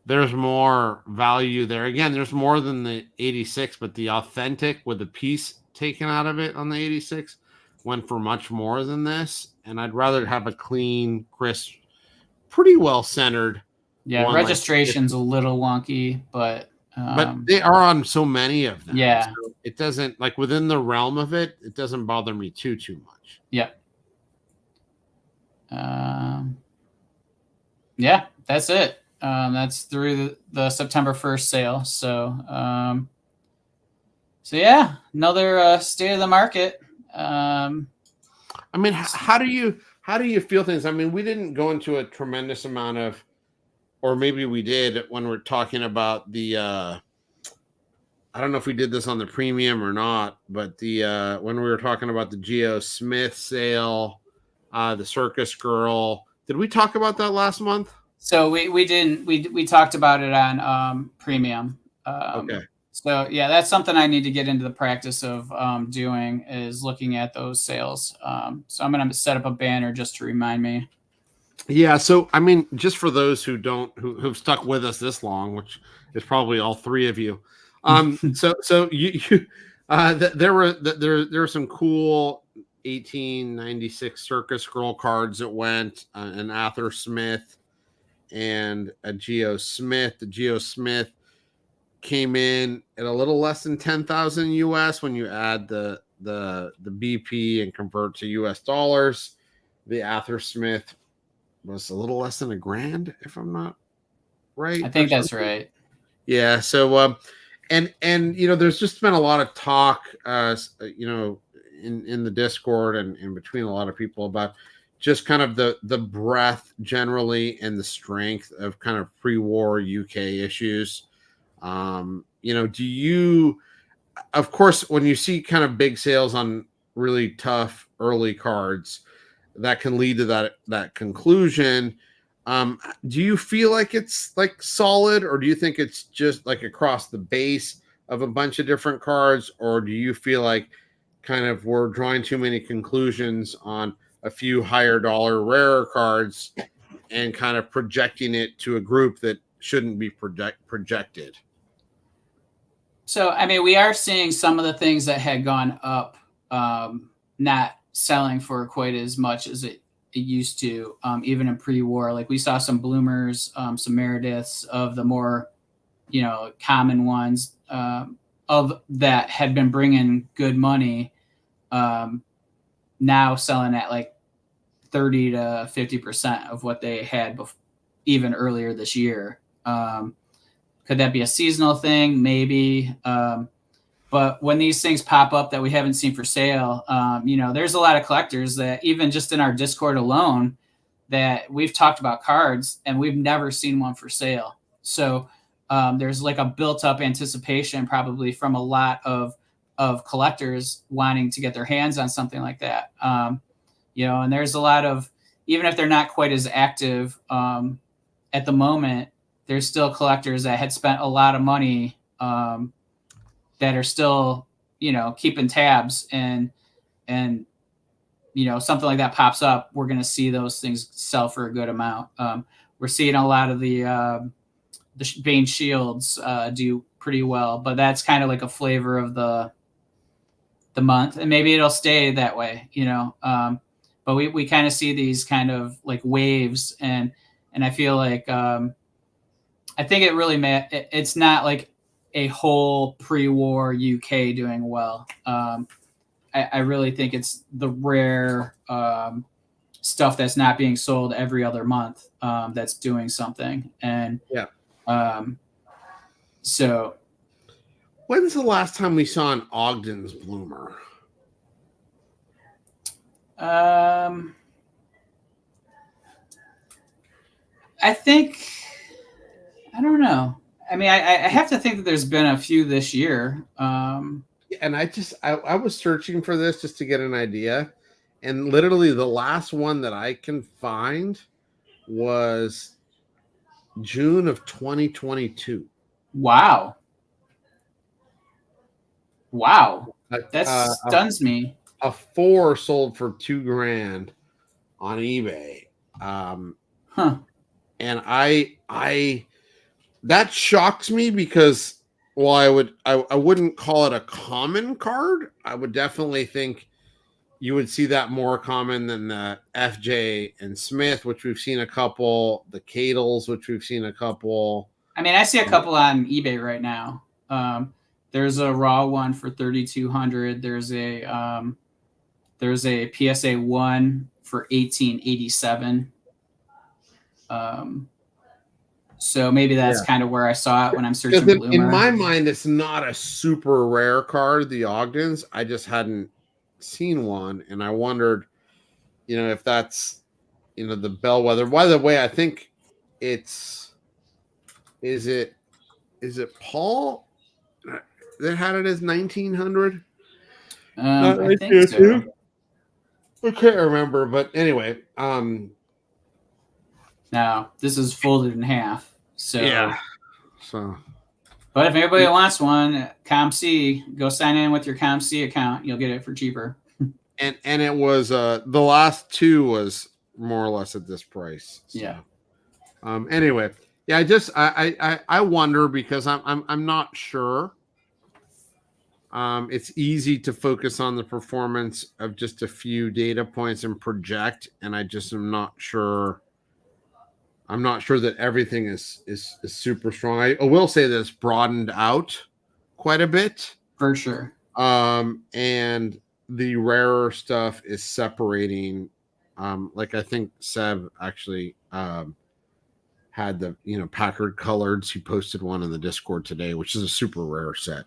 there's more value there. Again, there's more than the 86, but the authentic with the piece taken out of it on the 86 went for much more than this. And I'd rather have a clean, crisp, pretty well centered. Yeah, registration's a little wonky, but they are on so many of them. Yeah, so it doesn't, like, within the realm of it, it doesn't bother me too much. Yeah. Yeah, that's it. That's through the September 1st sale. So yeah, another state of the market. I mean, how do you feel things? I mean, we didn't go into a tremendous amount of, or maybe we did when we're talking about the, I don't know if we did this on the premium or not, but the, when we were talking about the Geo Smith sale, the Circus Girl, did we talk about that last month? So we didn't, we talked about it on premium. Okay. So yeah, that's something I need to get into the practice of doing, is looking at those sales. So I'm going to set up a banner just to remind me. Yeah. So, I mean, just for those who've stuck with us this long, which is probably all three of you. So you there were some cool 1896 Circus Girl cards that went, an Arthur Smith and a Geo Smith. The Geo Smith came in at a little less than 10,000 US when you add the BP and convert to US dollars. The Arthur Smith was a little less than $1,000, if I'm not right. I think that's right. Yeah. So and there's just been a lot of talk, in the Discord and in between a lot of people about just kind of the breadth generally and the strength of kind of pre-war UK issues. Do you, of course, when you see kind of big sales on really tough early cards, that can lead to that conclusion. Do you feel like it's like solid, or do you think it's just like across the base of a bunch of different cards, or do you feel like kind of we're drawing too many conclusions on a few higher dollar rarer cards and kind of projecting it to a group that shouldn't be projected? So, I mean, we are seeing some of the things that had gone up, not selling for quite as much as it used to, even in pre-war. Like we saw some bloomers, some Merediths of the more, common ones of that had been bringing good money, now selling at like 30 to 50% of what they had even earlier this year. Could that be a seasonal thing? Maybe. But when these things pop up that we haven't seen for sale, there's a lot of collectors that even just in our Discord alone that we've talked about cards and we've never seen one for sale. So there's like a built up anticipation probably from a lot of collectors wanting to get their hands on something like that. And there's a lot of, even if they're not quite as active at the moment, there's still collectors that had spent a lot of money that are still, keeping tabs, and something like that pops up, we're going to see those things sell for a good amount. We're seeing a lot of the Bane Shields do pretty well, but that's kind of like a flavor of the month, and maybe it'll stay that way, but we kind of see these kind of like waves, and I feel like I think it really it's not like a whole pre-war UK doing well. I really think it's the rare stuff that's not being sold every other month that's doing something. And yeah. So when's the last time we saw an Ogden's bloomer? I think, I don't know. I mean, I have to think that there's been a few this year. And I was searching for this just to get an idea. And literally the last one that I can find was June of 2022. Wow. That stuns me. A 4 sold for $2,000 on eBay. And I that shocks me because while I wouldn't call it a common card, I would definitely think you would see that more common than the FJ and Smith, which we've seen a couple, the Cadles, which we've seen a couple. I mean, I see a couple on eBay right now. There's a raw one for 3,200. There's a PSA 1 for 1887. So maybe that's kind of where I saw it when I'm searching Bloomer. In my mind, it's not a super rare card, the Ogdens. I just hadn't seen one, and I wondered, if that's, the bellwether. By the way, I think is it Paul that had it as 1900? I think so. I can't remember, but anyway. Now this is folded in half. So yeah. So. But if anybody wants one, ComC, go sign in with your ComC account. You'll get it for cheaper. And it was the last two was more or less at this price. So. Yeah. Anyway, yeah. I wonder because I'm not sure. It's easy to focus on the performance of just a few data points and project, and I just am not sure. I'm not sure that everything is super strong. I will say that it's broadened out quite a bit. For sure. And the rarer stuff is separating. Like I think Seb actually had the Packard coloreds. He posted one in the Discord today, which is a super rare set.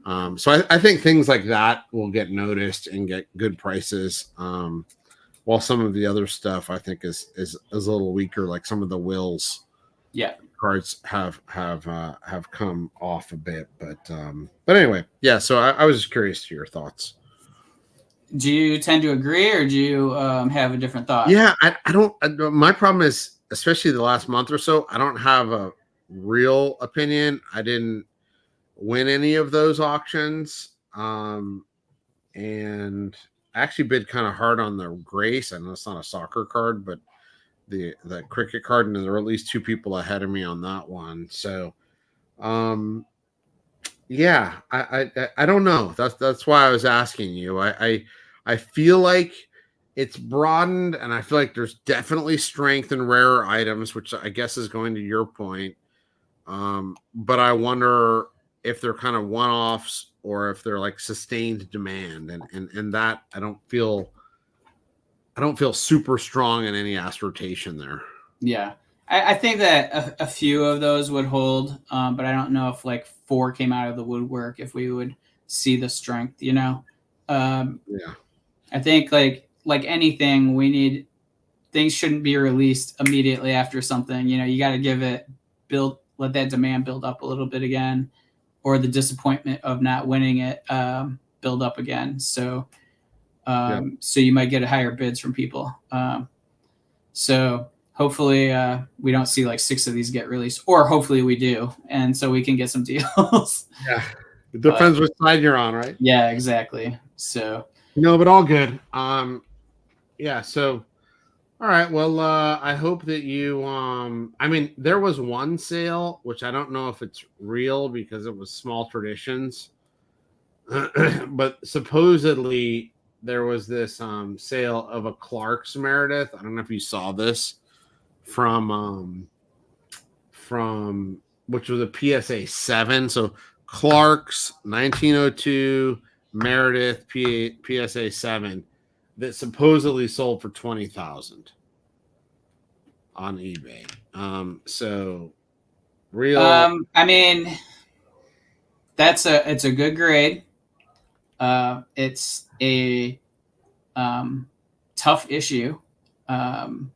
So I think things like that will get noticed and get good prices. While some of the other stuff I think is a little weaker, like some of the wills Yeah. cards have come off a bit. But anyway, yeah. So I was just curious to your thoughts. Do you tend to agree, or do you have a different thought? Yeah, I don't. My problem is, especially the last month or so, I don't have a real opinion. I didn't win any of those auctions, and I actually bid kind of hard on the Grace. I know it's not a soccer card, but the cricket card, and there were at least two people ahead of me on that one. So, yeah, I don't know. That's why I was asking you. I feel like it's broadened, and I feel like there's definitely strength in rarer items, which I guess is going to your point. But I wonder if they're kind of one-offs or if they're like sustained demand, and that I don't feel super strong in any assertion there. Yeah. I think that a few of those would hold, but I don't know if like 4 came out of the woodwork, if we would see the strength, Yeah. I think like anything, things shouldn't be released immediately after something. You got to give it let that demand build up a little bit again, or the disappointment of not winning it build up again. So so you might get higher bids from people. So hopefully we don't see like 6 of these get released, or hopefully we do, and so we can get some deals. Yeah, it depends which side you're on, right? Yeah, exactly. So but all good. Yeah. So, all right. Well, I hope that you. I mean, there was one sale which I don't know if it's real because it was Small Traditions, but supposedly there was this sale of a Clark's Meredith. I don't know if you saw this from which was a PSA 7. So Clark's 1902 Meredith PSA 7 that supposedly sold for $20,000 on eBay. So real. I mean, it's a good grade. It's a tough issue, and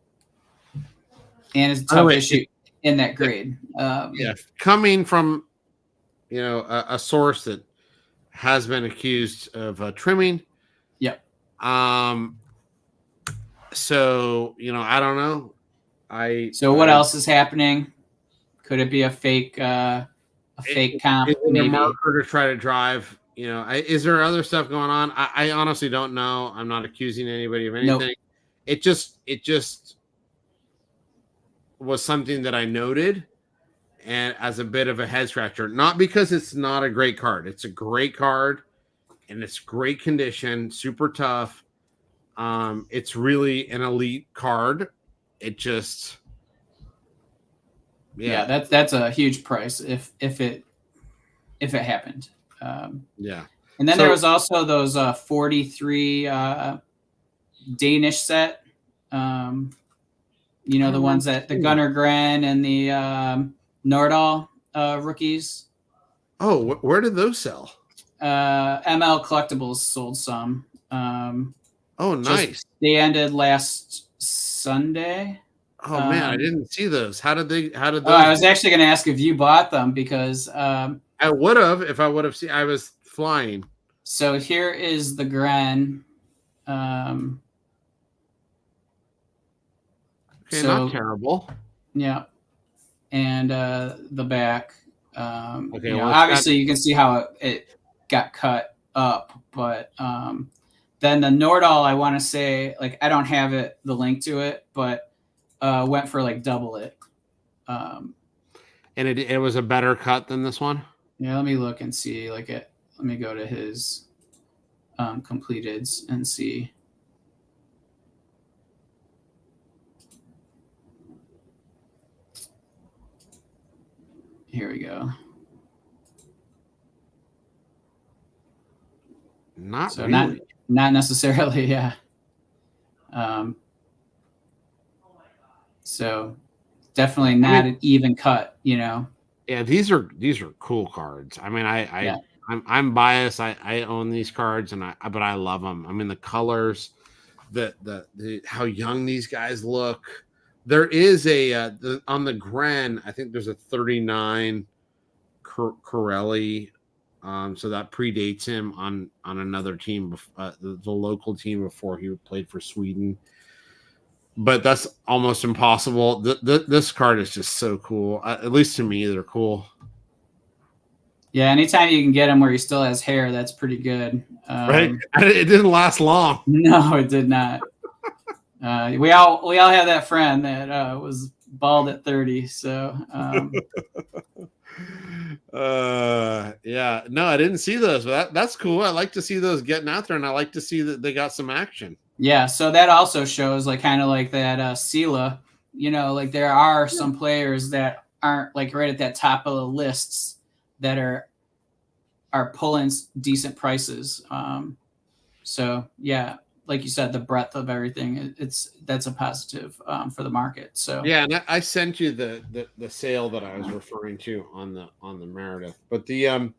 it's a tough issue in that grade. Yeah, coming from a source that has been accused of trimming. Yep. So I don't know. So what else is happening? Could it be a fake comp? Is it maybe a marker to try to drive? Is there other stuff going on? I honestly don't know. I'm not accusing anybody of anything. Nope. It just was something that I noted, and as a bit of a head scratcher, not because it's not a great card. It's a great card, and it's great condition, super tough. It's really an elite card. It just, yeah, that's a huge price if it happened. Yeah. And then there was also those 43 Danish set. The ones that the Gunnar Gren and the Nordahl rookies. Oh, where did those sell? ML CollectFutbol sold some. Oh, nice. They ended last Sunday. Oh man, I didn't see those. How did those? I was actually going to ask if you bought them because I would have if I would have seen. I was flying. So here is the Gren. Okay, not terrible. Yeah, and the back. Okay, obviously you can see how it got cut up, but then the Nordahl, I want to say, like, I don't have the link to it, but went for like double it. And it was a better cut than this one? Yeah, let me look and see. Let me go to his completeds and see. Here we go. Not really. Not necessarily, yeah. So definitely not an even cut, Yeah, these are cool cards. I mean, I I'm biased. I own these cards, but I love them. I mean, the colors, the how young these guys look. There is on the Gren. I think there's a 39 Corelli. So that predates him on another team, the local team before he played for Sweden. But that's almost impossible. This card is just so cool. At least to me, they're cool. Yeah, anytime you can get him where he still has hair, that's pretty good. Right? It didn't last long. No, it did not. We all have that friend that was bald at 30. So yeah, no, I didn't see those. But that's cool. I like to see those getting out there, and I like to see that they got some action. Yeah, so that also shows like kind of like that Sela, like there are some players that aren't like right at that top of the lists that are pulling decent prices. So yeah, like you said, the breadth of everything, that's a positive for the market. So yeah, and I sent you the sale that I was referring to on the Meredith, but I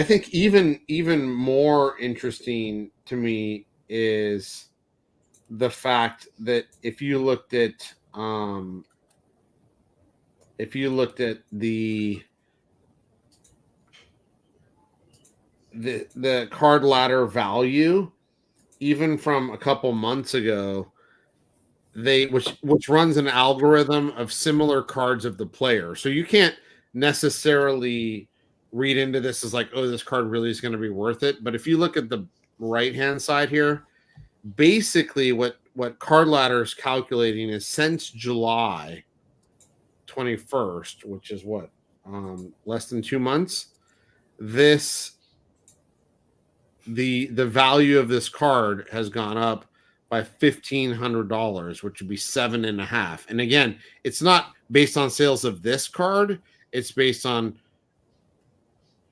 think even more interesting to me is the fact that if you looked at the card ladder value, even from a couple months ago, which runs an algorithm of similar cards of the player, so you can't necessarily read into this as like, oh, this card really is going to be worth it. But if you look at the right hand side here, basically what card ladder is calculating is since July 21st, which is what, less than 2 months, the value of this card has gone up by $1,500, which would be 7.5. And again, it's not based on sales of this card, it's based on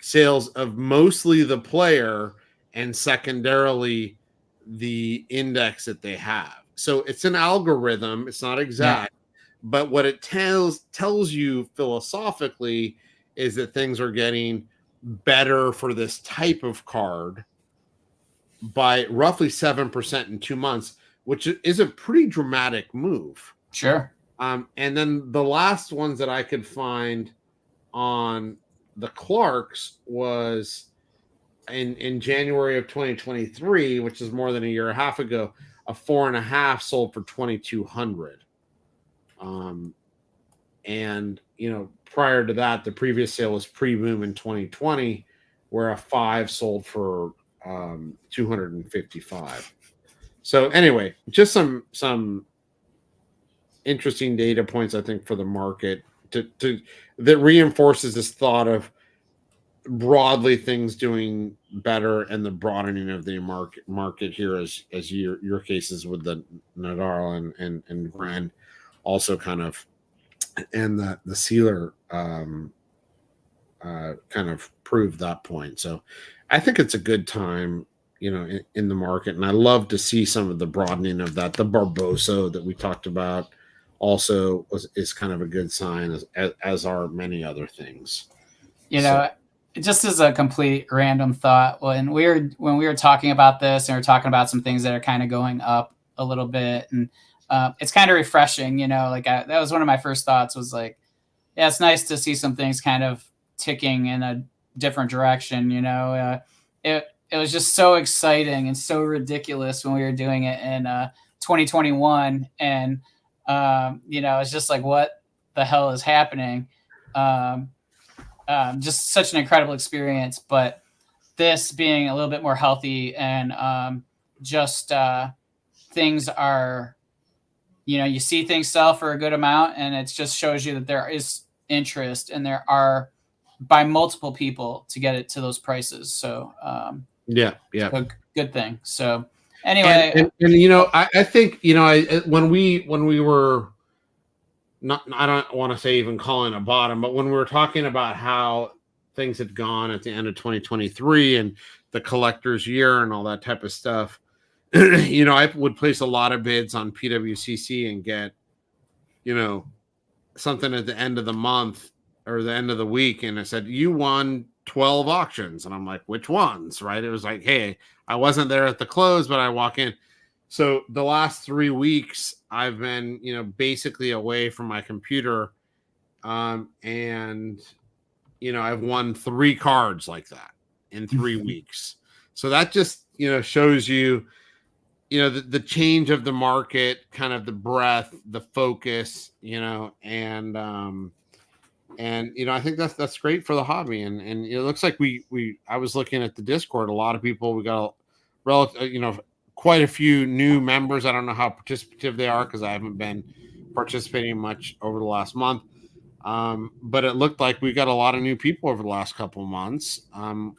sales of mostly the player and secondarily the index that they have. So it's an algorithm, it's not exact, but what it tells you philosophically is that things are getting better for this type of card by roughly 7% in 2 months, which is a pretty dramatic move. Sure. And then the last ones that I could find on the Clarks was in January of 2023, which is more than a year and a half ago, a 4.5 sold for 2,200. And prior to that, the previous sale was pre-boom in 2020, where a 5 sold for 255. So anyway, just some interesting data points, I think, for the market that reinforces this thought of broadly things doing better and the broadening of the market here, as your cases with the Nadal and Gren also kind of, and the Sealer kind of proved that point. So I think it's a good time, in the market, and I love to see some of the broadening of that. The Barbosa that we talked about also is kind of a good sign, as are many other things. Just as a complete random thought, when we were talking about this and we're talking about some things that are kind of going up a little bit, and it's kind of refreshing, that was one of my first thoughts, was like, yeah, it's nice to see some things kind of ticking in a different direction. It was just so exciting and so ridiculous when we were doing it in 2021, and it's just like, what the hell is happening? Just such an incredible experience, but this being a little bit more healthy, and things are, you see things sell for a good amount, and it just shows you that there is interest, and there are by multiple people to get it to those prices. So yeah, a good thing. So anyway, and I think when we were not, I don't want to say even calling a bottom, but when we were talking about how things had gone at the end of 2023 and the collector's year and all that type of stuff, I would place a lot of bids on PWCC and get, something at the end of the month or the end of the week, and it said you won 12 auctions, and I'm like, which ones? Right? It was like, hey, I wasn't there at the close, but I walk in. So the last 3 weeks, I've been, basically away from my computer, and I've won 3 cards like that in 3 weeks. So that just shows you, the change of the market, kind of the breadth, the focus, and I think that's great for the hobby, and it looks like I was looking at the Discord, a lot of people, we got quite a few new members. I don't know how participative they are because I haven't been participating much over the last month, but it looked like we got a lot of new people over the last couple of months,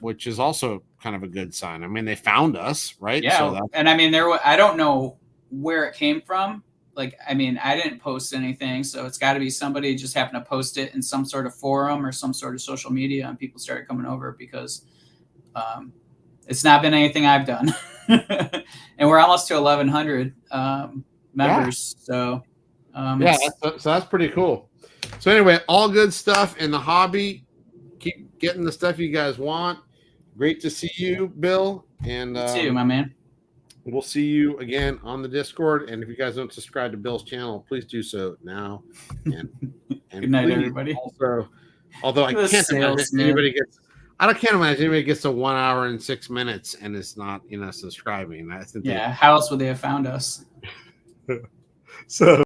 which is also kind of a good sign. I mean, they found us, right? Yeah, so and I mean, I don't know where it came from. Like, I mean, I didn't post anything, so it's got to be somebody just happened to post it in some sort of forum or some sort of social media, and people started coming over because it's not been anything I've done. And we're almost to 1,100 members. So so that's pretty cool. So anyway, all good stuff in the hobby. Keep getting the stuff you guys want. Great to see you, Bill. And you too, my man. We'll see you again on the Discord. And if you guys don't subscribe to Bill's channel, please do so now. And good night, everybody. Also, although I can't imagine anybody gets to 1 hour and 6 minutes and is not, subscribing. How else would they have found us? So